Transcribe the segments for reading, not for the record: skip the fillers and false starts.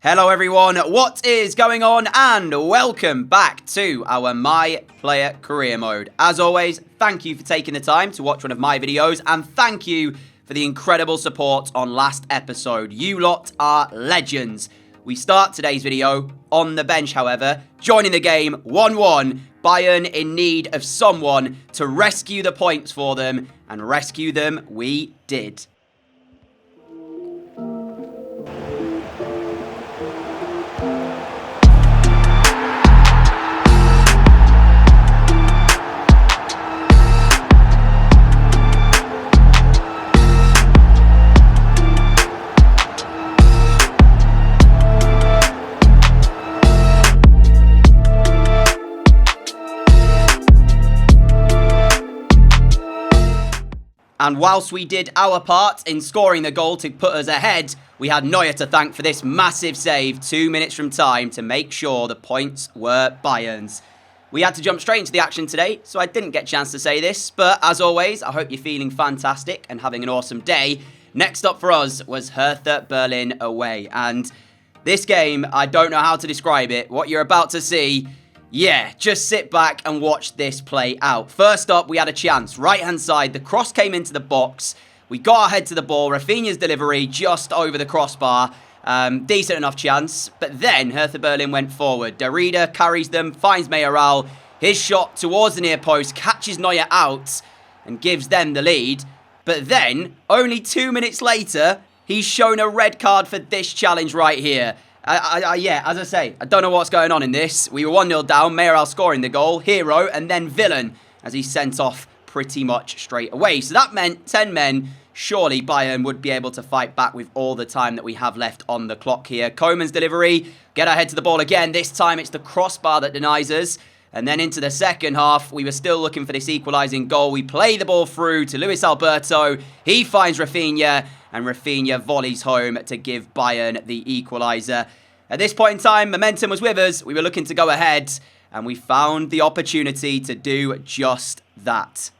Hello everyone, what is going on? And welcome back to our My Player Career Mode. As always, thank you for taking the time to watch one of my videos, and thank you for the incredible support on last episode. You lot are legends. We start today's video on the bench, however, joining the game 1-1. Bayern in need of someone to rescue the points for them, and rescue them we did. And whilst we did our part in scoring the goal to put us ahead, we had Neuer to thank for this massive save 2 minutes from time to make sure the points were Bayern's. We had to jump straight into the action today, so I didn't get a chance to say this, but as always, I hope you're feeling fantastic and having an awesome day. Next up for us was Hertha Berlin away, and this game, I don't know how to describe it. What you're about to see, yeah, just sit back and watch this play out. First up, we had a chance. Right-hand side, the cross came into the box. We got our head to the ball. Rafinha's delivery just over the crossbar. Decent enough chance. But then Hertha Berlin went forward. Derrida carries them, finds Mayoral. His shot towards the near post, catches Neuer out and gives them the lead. But then, only 2 minutes later, he's shown a red card for this challenge right here. Yeah, as I say, I don't know what's going on in this. We were 1-0 down, Mayoral scoring the goal, hero, and then villain, as he's sent off pretty much straight away. So that meant 10 men. Surely Bayern would be able to fight back with all the time that we have left on the clock here. Koeman's delivery, get our head to the ball again. This time it's the crossbar that denies us. And then into the second half, we were still looking for this equalising goal. We play the ball through to Luis Alberto. He finds Rafinha, and Rafinha volleys home to give Bayern the equaliser. At this point in time, momentum was with us. We were looking to go ahead, and we found the opportunity to do just that.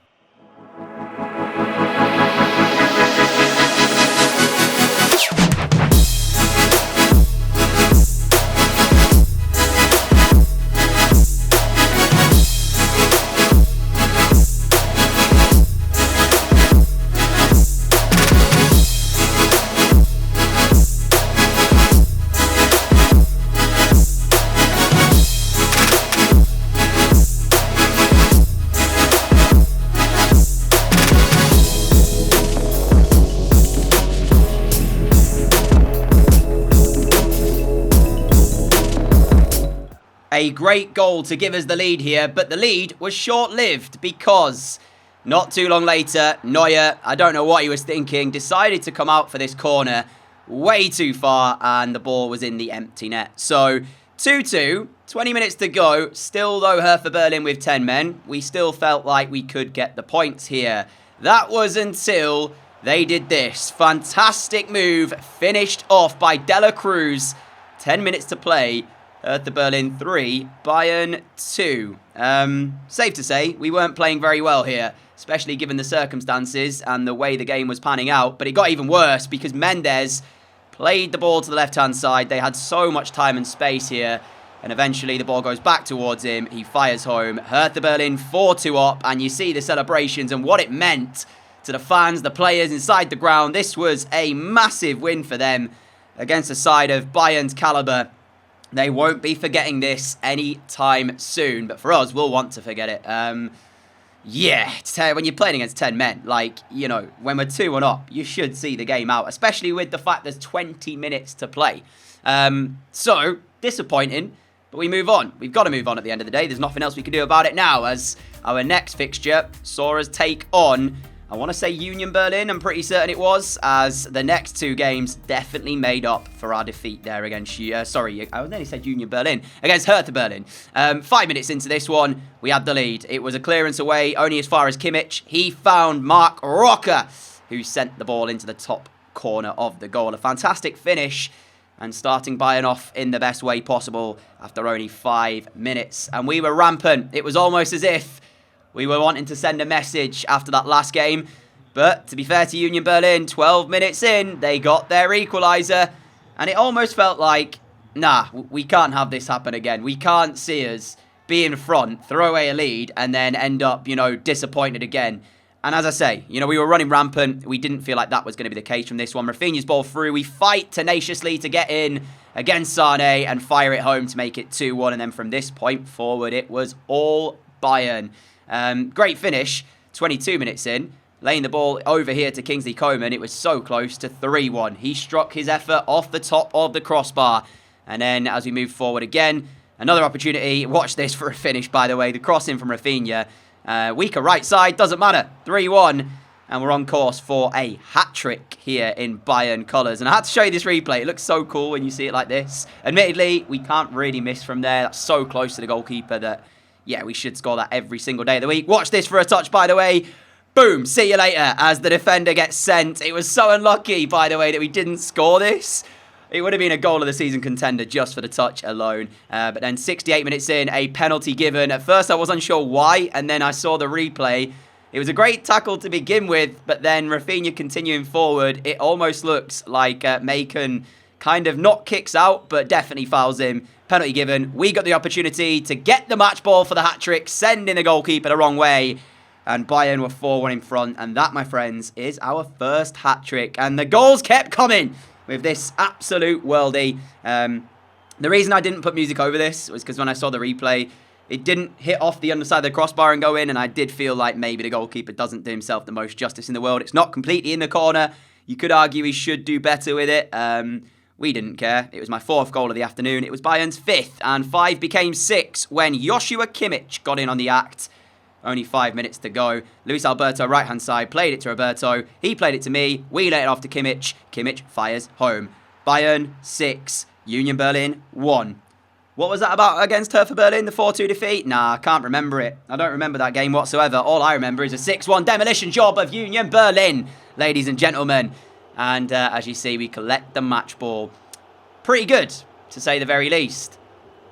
A great goal to give us the lead here, but the lead was short-lived because not too long later, Neuer, I don't know what he was thinking, decided to come out for this corner way too far, and the ball was in the empty net. So 2-2, 20 minutes to go. Still, though, Hertha Berlin with 10 men, we still felt like we could get the points here. That was until they did this. Fantastic move, finished off by De La Cruz. 10 minutes to play. Hertha Berlin 3, Bayern 2. Safe to say, we weren't playing very well here, especially given the circumstances and the way the game was panning out. But it got even worse because Mendes played the ball to the left-hand side. They had so much time and space here. And eventually the ball goes back towards him. He fires home. Hertha Berlin 4-2 up. And you see the celebrations and what it meant to the fans, the players inside the ground. This was a massive win for them against a side of Bayern's calibre. They won't be forgetting this anytime soon, but for us, we'll want to forget it. Yeah, when you're playing against 10 men, like, you know, when we're 2-1 up, you should see the game out, especially with the fact there's 20 minutes to play. So, disappointing, but we move on. We've got to move on at the end of the day. There's nothing else we can do about it now, as our next fixture saw us take on, I want to say Union Berlin. I'm pretty certain it was, as the next two games definitely made up for our defeat there against, sorry, I nearly said Union Berlin, against Hertha Berlin. 5 minutes into this one, we had the lead. It was a clearance away, only as far as Kimmich. He found Mark Rocker, who sent the ball into the top corner of the goal. A fantastic finish, and starting Bayern off in the best way possible after only 5 minutes. And we were rampant. It was almost as if we were wanting to send a message after that last game. But to be fair to Union Berlin, 12 minutes in, they got their equaliser. And it almost felt like nah, we can't have this happen again. We can't see us be in front, throw away a lead, and then end up, disappointed again. And as I say, we were running rampant. We didn't feel like that was going to be the case from this one. Rafinha's ball through. We fight tenaciously to get in against Sane and fire it home to make it 2-1. And then from this point forward, it was all Bayern. Great finish, 22 minutes in. Laying the ball over here to Kingsley Coman. It was so close to 3-1. He struck his effort off the top of the crossbar. And then as we move forward again, another opportunity. Watch this for a finish, by the way. The cross in from Rafinha. Weaker right side, doesn't matter. 3-1. And we're on course for a hat-trick here in Bayern colours. And I had to show you this replay. It looks so cool when you see it like this. Admittedly, we can't really miss from there. That's so close to the goalkeeper that, yeah, we should score that every single day of the week. Watch this for a touch, by the way. Boom, see you later as the defender gets sent. It was so unlucky, by the way, that we didn't score this. It would have been a goal of the season contender just for the touch alone. But then 68 minutes in, a penalty given. At first, I was unsure why, and then I saw the replay. It was a great tackle to begin with, but then Rafinha continuing forward. It almost looks like Macon kind of not kicks out, but definitely fouls him. Penalty given. We got the opportunity to get the match ball for the hat-trick, sending the goalkeeper the wrong way. And Bayern were 4-1 in front. And that, my friends, is our first hat-trick. And the goals kept coming with this absolute worldie. The reason I didn't put music over this was because when I saw the replay, it didn't hit off the underside of the crossbar and go in. And I did feel like maybe the goalkeeper doesn't do himself the most justice in the world. It's not completely in the corner. You could argue he should do better with it. We didn't care. It was my 4th goal of the afternoon. It was Bayern's 5th. And 5 became 6 when Joshua Kimmich got in on the act. Only 5 minutes to go. Luis Alberto, right-hand side, played it to Roberto. He played it to me. We let it off to Kimmich. Kimmich fires home. Bayern 6, Union Berlin 1. What was that about against Hertha Berlin, the 4-2 defeat? Nah, I can't remember it. I don't remember that game whatsoever. All I remember is a 6-1 demolition job of Union Berlin, ladies and gentlemen. And as you see, we collect the match ball. Pretty good, to say the very least.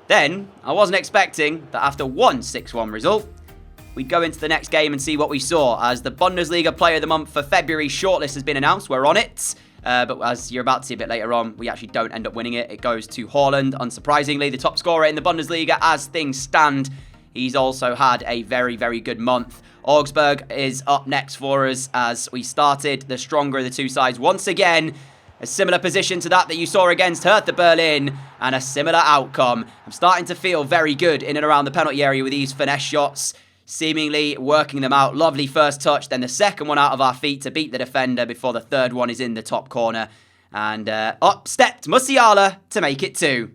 Then, I wasn't expecting that after one 6-1 result, we'd go into the next game and see what we saw, as the Bundesliga Player of the Month for February shortlist has been announced. We're on it. But as you're about to see a bit later on, we actually don't end up winning it. It goes to Haaland, unsurprisingly, the top scorer in the Bundesliga as things stand. He's also had a very, very good month. Augsburg is up next for us as we started the stronger of the two sides once again. A similar position to that you saw against Hertha Berlin, and a similar outcome. I'm starting to feel very good in and around the penalty area with these finesse shots. Seemingly working them out. Lovely first touch, then the second one out of our feet to beat the defender before the third one is in the top corner. And up stepped Musiala to make it 2.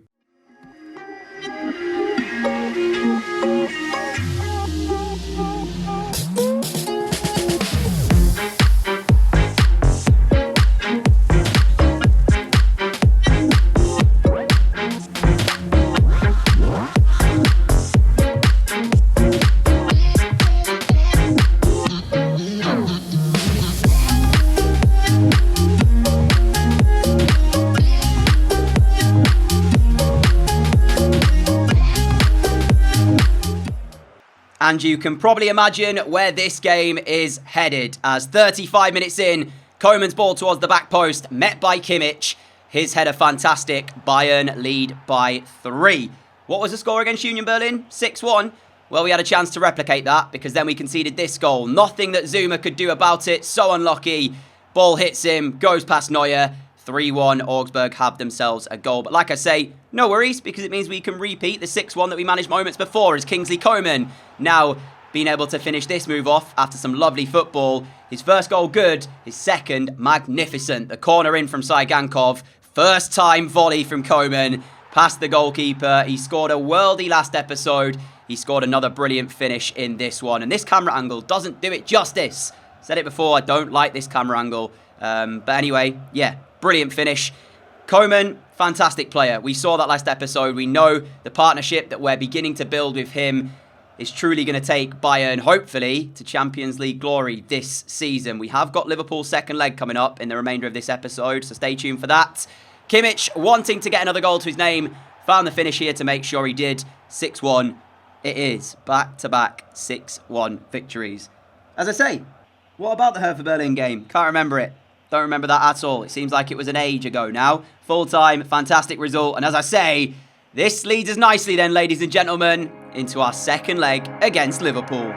And you can probably imagine where this game is headed, as 35 minutes in, Koeman's ball towards the back post, met by Kimmich. His header fantastic. Bayern lead by 3. What was the score against Union Berlin? 6-1. Well, we had a chance to replicate that because then we conceded this goal. Nothing that Zuma could do about it. So unlucky. Ball hits him, goes past Neuer. 3-1, Augsburg have themselves a goal. But like I say, no worries, because it means we can repeat the 6-1 that we managed moments before as Kingsley Coman now being able to finish this move off after some lovely football. His first goal good, his second magnificent. The corner in from Saigankov. First time volley from Coman, past the goalkeeper. He scored a worldie last episode. He scored another brilliant finish in this one. And this camera angle doesn't do it justice. Said it before, I don't like this camera angle. But anyway, yeah. Brilliant finish. Koeman, fantastic player. We saw that last episode. We know the partnership that we're beginning to build with him is truly going to take Bayern, hopefully, to Champions League glory this season. We have got Liverpool's second leg coming up in the remainder of this episode, so stay tuned for that. Kimmich wanting to get another goal to his name. Found the finish here to make sure he did. 6-1. It is back-to-back 6-1 victories. As I say, what about the Hertha Berlin game? Can't remember it. Don't remember that at all. It seems like it was an age ago now. Full-time, fantastic result. And as I say, this leads us nicely then, ladies and gentlemen, into our second leg against Liverpool.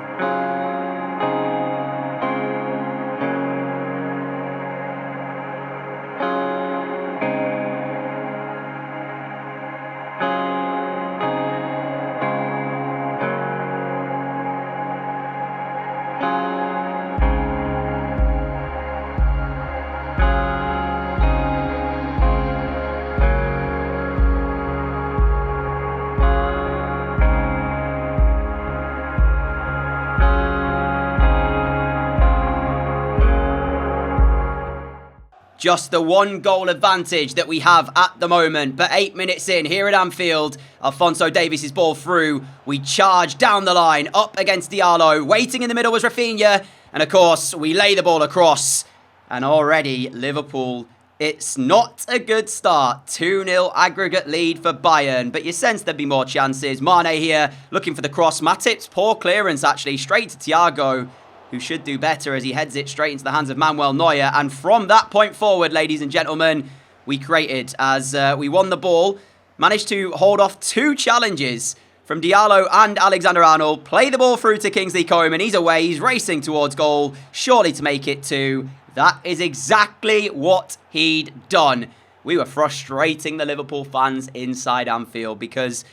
Just the one goal advantage that we have at the moment. But 8 minutes in, here at Anfield, Alphonso Davies' ball through. We charge down the line, up against Diallo. Waiting in the middle was Rafinha. And of course, we lay the ball across. And already, Liverpool, it's not a good start. 2-0 aggregate lead for Bayern. But you sense there'd be more chances. Mane here, looking for the cross. Matip's poor clearance, actually, straight to Thiago, who should do better as he heads it straight into the hands of Manuel Neuer. And from that point forward, ladies and gentlemen, we created as we won the ball, managed to hold off 2 challenges from Diallo and Alexander-Arnold, play the ball through to Kingsley Coman. He's away, he's racing towards goal, surely to make it 2. That is exactly what he'd done. We were frustrating the Liverpool fans inside Anfield because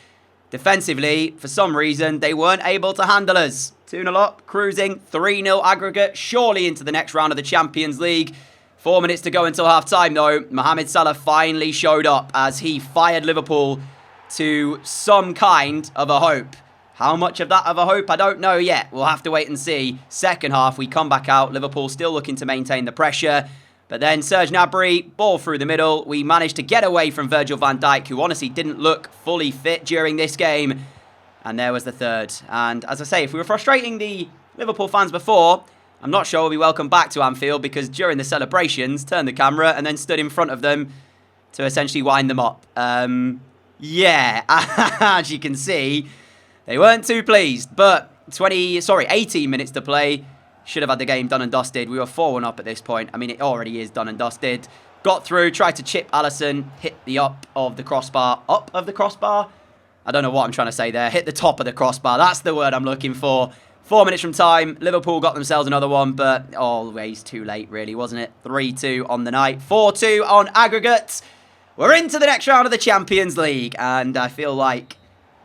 defensively, for some reason, they weren't able to handle us. 2-0 up, cruising, 3-0 aggregate, surely into the next round of the Champions League. 4 minutes to go until half-time, though. Mohamed Salah finally showed up as he fired Liverpool to some kind of a hope. How much of that of a hope, I don't know yet. We'll have to wait and see. Second half, we come back out. Liverpool still looking to maintain the pressure. But then Serge Gnabry, ball through the middle. We managed to get away from Virgil van Dijk, who honestly didn't look fully fit during this game. And there was the third. And as I say, if we were frustrating the Liverpool fans before, I'm not sure we'll be welcome back to Anfield because during the celebrations, turned the camera and then stood in front of them to essentially wind them up. Yeah, as you can see, they weren't too pleased. But 18 minutes to play. Should have had the game done and dusted. We were 4-1 up at this point. I mean, it already is done and dusted. Got through, tried to chip Alisson, hit the up of the crossbar. Up of the crossbar? I don't know what I'm trying to say there. Hit the top of the crossbar. That's the word I'm looking for. 4 minutes from time. Liverpool got themselves another one, but always too late, really, wasn't it? 3-2 on the night. 4-2 on aggregate. We're into the next round of the Champions League, and I feel like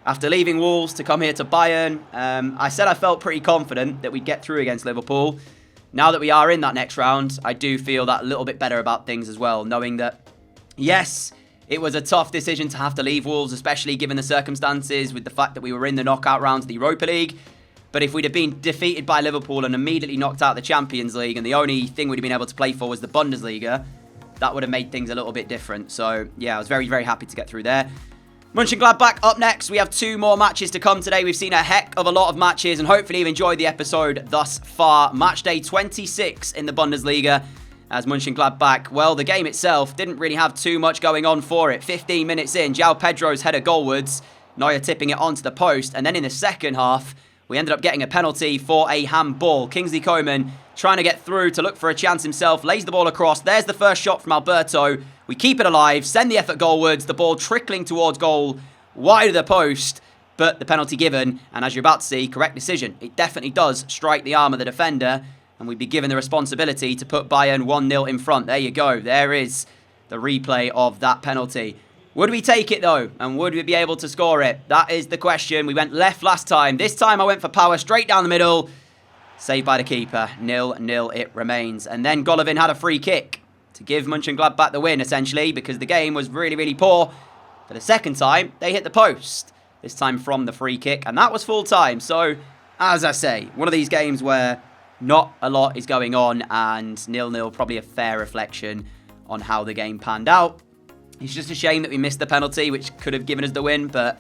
after leaving Wolves to come here to Bayern, I said I felt pretty confident that we'd get through against Liverpool. Now that we are in that next round, I do feel that a little bit better about things as well, knowing that, yes, it was a tough decision to have to leave Wolves, especially given the circumstances with the fact that we were in the knockout rounds of the Europa League. But if we'd have been defeated by Liverpool and immediately knocked out the Champions League and the only thing we'd have been able to play for was the Bundesliga, that would have made things a little bit different. So, yeah, I was very, very happy to get through there. Mönchengladbach up next. We have 2 more matches to come today. We've seen a heck of a lot of matches and hopefully you've enjoyed the episode thus far. Match day 26 in the Bundesliga. As Mönchengladbach, well, the game itself didn't really have too much going on for it. 15 minutes in, João Pedro's header goalwards, Neuer tipping it onto the post. And then in the second half, we ended up getting a penalty for a handball. Kingsley Coman trying to get through to look for a chance himself, lays the ball across. There's the first shot from Alberto. We keep it alive, send the effort goalwards, the ball trickling towards goal, wide of the post, but the penalty given. And as you're about to see, correct decision. It definitely does strike the arm of the defender. And we'd be given the responsibility to put Bayern 1-0 in front. There you go. There is the replay of that penalty. Would we take it, though? And would we be able to score it? That is the question. We went left last time. This time I went for power straight down the middle. Saved by the keeper. 0-0 it remains. And then Golovin had a free kick to give Mönchengladbach the win, essentially, because the game was really, really poor. For the second time, they hit the post. This time from the free kick. And that was full time. So, as I say, one of these games where not a lot is going on, and 0-0 probably a fair reflection on how the game panned out. It's just a shame that we missed the penalty, which could have given us the win, but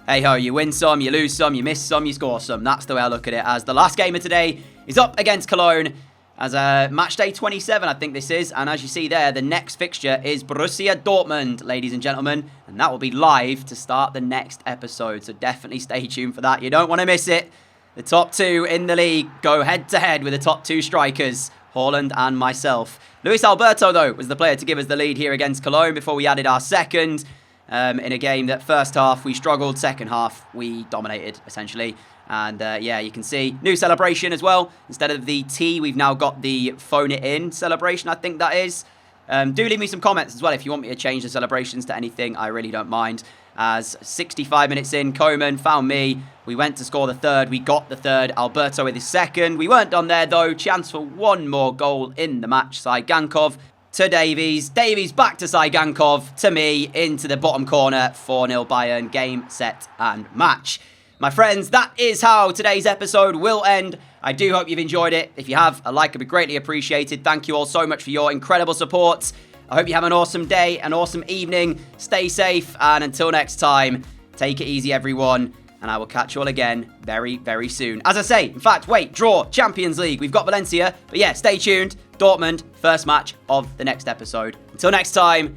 hey-ho, you win some, you lose some, you miss some, you score some. That's the way I look at it, as the last game of today is up against Cologne, as match day 27, I think this is, and as you see there, the next fixture is Borussia Dortmund, ladies and gentlemen, and that will be live to start the next episode, so definitely stay tuned for that. You don't want to miss it. The top 2 in the league go head-to-head with the top 2 strikers. Haaland and myself. Luis Alberto, though, was the player to give us the lead here against Cologne before we added our second. In a game that first half we struggled, second half we dominated, essentially. And yeah, you can see new celebration as well. Instead of the T, we've now got the phone it in celebration, I think that is. Do leave me some comments as well if you want me to change the celebrations to anything. I really don't mind. As 65 minutes in, Koeman found me. We went to score the third. We got the third. Alberto with his second. We weren't done there, though. Chance for one more goal in the match. Saigankov to Davies. Davies back to Saigankov. To me, into the bottom corner. 4-0 Bayern. Game, set, and match. My friends, that is how today's episode will end. I do hope you've enjoyed it. If you have, a like would be greatly appreciated. Thank you all so much for your incredible support. I hope you have an awesome day, an awesome evening. Stay safe, and until next time, take it easy, everyone. And I will catch you all again very, very soon. As I say, in fact, wait, draw, Champions League. We've got Valencia. But yeah, stay tuned. Dortmund, first match of the next episode. Until next time,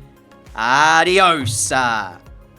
adios.